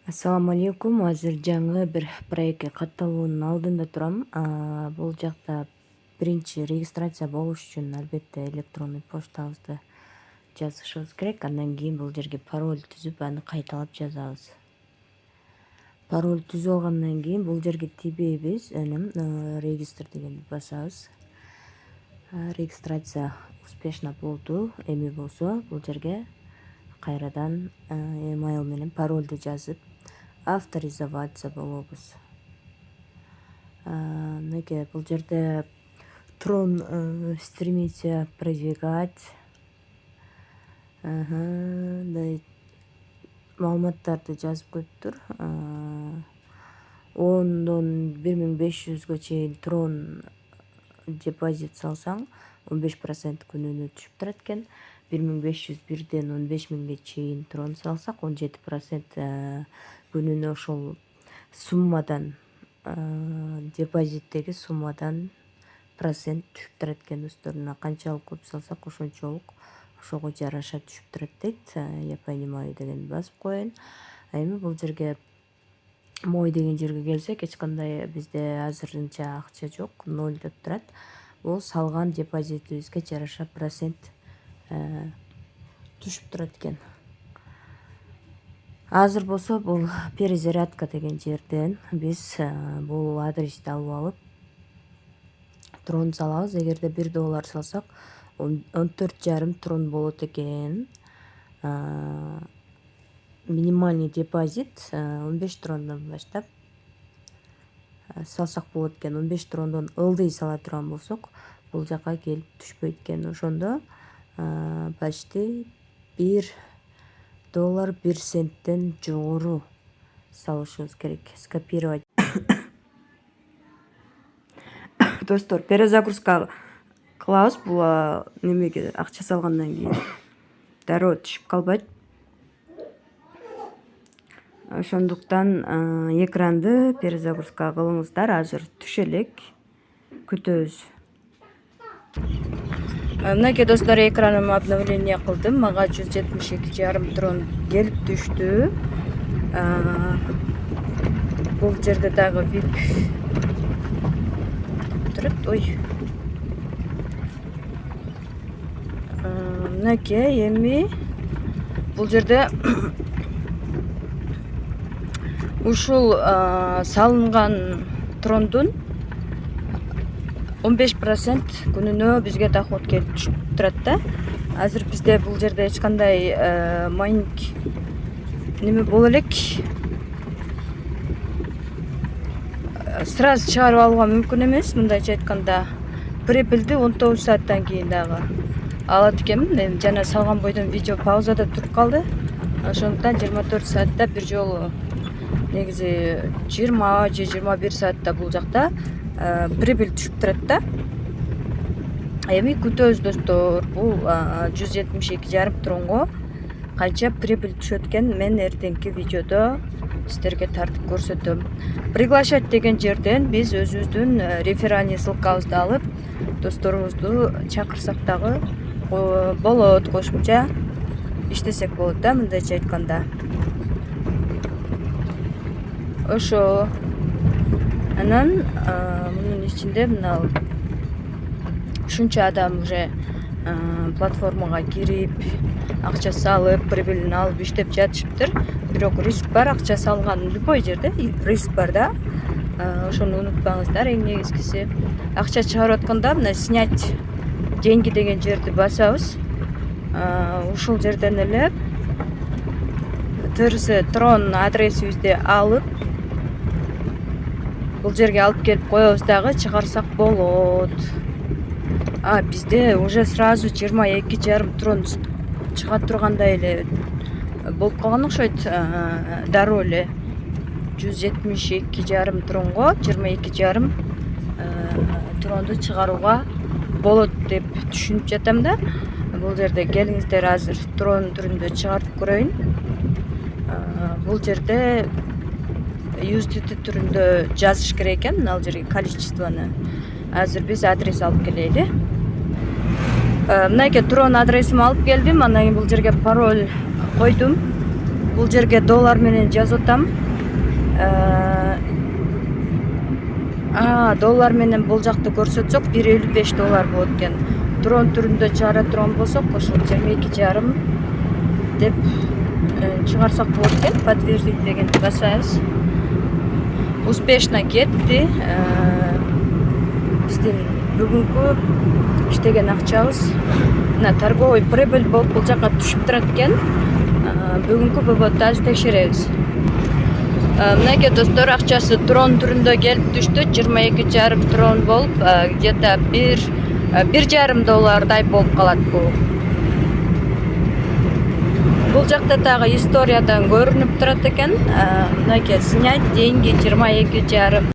Assalamu alaikum. Азыр жаңы бир проектке катталуунун алдында турам. Бул жакта биринчи регистрация болуш үчүн албетте электронный почтабызды жазышыбыз керек. Андан кийин бул жерге пароль түзүп, аны кайталап жазабыз. Пароль түзүп алгандан кийин бул жерге тийбейбиз. Регистр дегенди басабыз. Регистрация успешно болду. Эми болсо бул жерге кайрадан email менен парольду жазып авторизоваться болобуз. Мынакей бул жерде Трон стремится продвигать маалыматтарды жазып коюптур. 10дон 1500гө чейин Трон депозит салсаң 15% күнүнө түшүп турат экен. 1501ден 15000ге чейин Трон салсак 17% күнүнө ошол суммадан депозиттеги суммадан процент түшүп турат экен. Досторуна канчалык көп салсак ошончолук ошого жараша түшүп турат дейт. Я понимаю дегенди басып коеюн. Эми бул жерге мой деген жерге келсек, эч кандай бизде азырынча акча жок, 0 деп турат. Бул салган депозитибизге жараша процент түшүп турат экен. Азыр болсо бул перезарядка деген жерден биз бул адрести алып алып Трон салабыз. Эгерде $1 салсак 14,5 Трон болот экен. Минимальный депозит 15 Трондон баштап салсак болот экен. 15 Трондон ылдый сала турган болсок, бул жака келип түшпөйт экен. Ошондо почти $1 1 центтен жогору салышыбыз керек. Скопировать. Достор, перезагрузка кылабыз. Бул немеге акча салгандан кийин дароо түшүп калбайт. Ошондуктан экранды перезагрузка кылыңыздар. Азыр түшө элек. Күтөбүз. Мынакей достор, экраным обновление кылдым. Мага 172,5 Трон келип түштү. Бул жерде дагы VIP турат. Ой. Мынакей эми бул жерде ушул салынган Трондун 15% күнүнө бизге доход келип түшүп турат да. Азыр бизде бул жерде эч кандай майнинг неме боло элек. Сразу чыгарып алууга мүмкүн эмес. Мындайча айтканда, прибыльди 19 сааттан кийин дагы алат экенмин. Жана салган бойдон видео паузада туруп калды. Ошондуктан 24 саатта бир жолу, негизи 20 же 21 саатта бул жакта прибыль түшүп турат да. Эми күтөбүз достор. Бул 172,5 Тронго канча прибыль түшөт экен мен эртеңки видеодо сиздерге тартып көрсөтөм. Приглашать деген жерден биз өзүбүздүн реферальный ссылкабызды алып досторубузду чакырсак дагы болот, кошумча иштесек болот да, мындайча айтканда. Ошо. Анан мунун ичинде мына ушунча адам уже платформага кирип, акча салып, прибыльн алып иштеп жатышыптыр. Бирок риск бар, акча салган любой жерде риск бар да. Ошону унутпаңыздар. Эң негизгиси акча чыгарып атканда мына снять деньги деген жерди басабыз. Ушул жерден эле ТРС Трон адресибизди алып бул жерге алып келип коебуз дагы, чыгарсак болот. Бизде уже сразу 22,5 Трон чыга тургандай эле болуп калган окшойт. Дароо эле 172,5 Тронго 22,5 Тронду чыгарууга болот деп түшүнүп жатам да. Бул жерде келиңиздер, азыр Трон түрүндө чыгарып көрөйүн. Бул жерде USDT түрүндө жазыш керек экен, ал жерге количествону. Азыр биз адрес алып келели. Мынакей Трон адресimi алып келдим. Анан кийин бул жерге пароль койдум. Бул жерге доллар менен жазып атам. Доллар менен бул жакты көрсөтсөк $1.55 болот экен. Трон түрүндө чыгара турган болсок, ошо 22,5 деп чыгарсак болот экен. Подтвердить дегенди басабыз. Успешно кетти. Биздин бүгүнкү иштеген акчабыз мына торговый прибыль болуп бул жака түшүп турат экен. Бүгүнкү выводду азыр текшеребиз. Мынакей достор, акчасы трон түрүндө келип түштү. 22,5 трон болуп, где-то $1,5 болуп калат бул. Бул жакта дагы историядан көрүнүп турат экен. Мынакей снять деньги 22,5.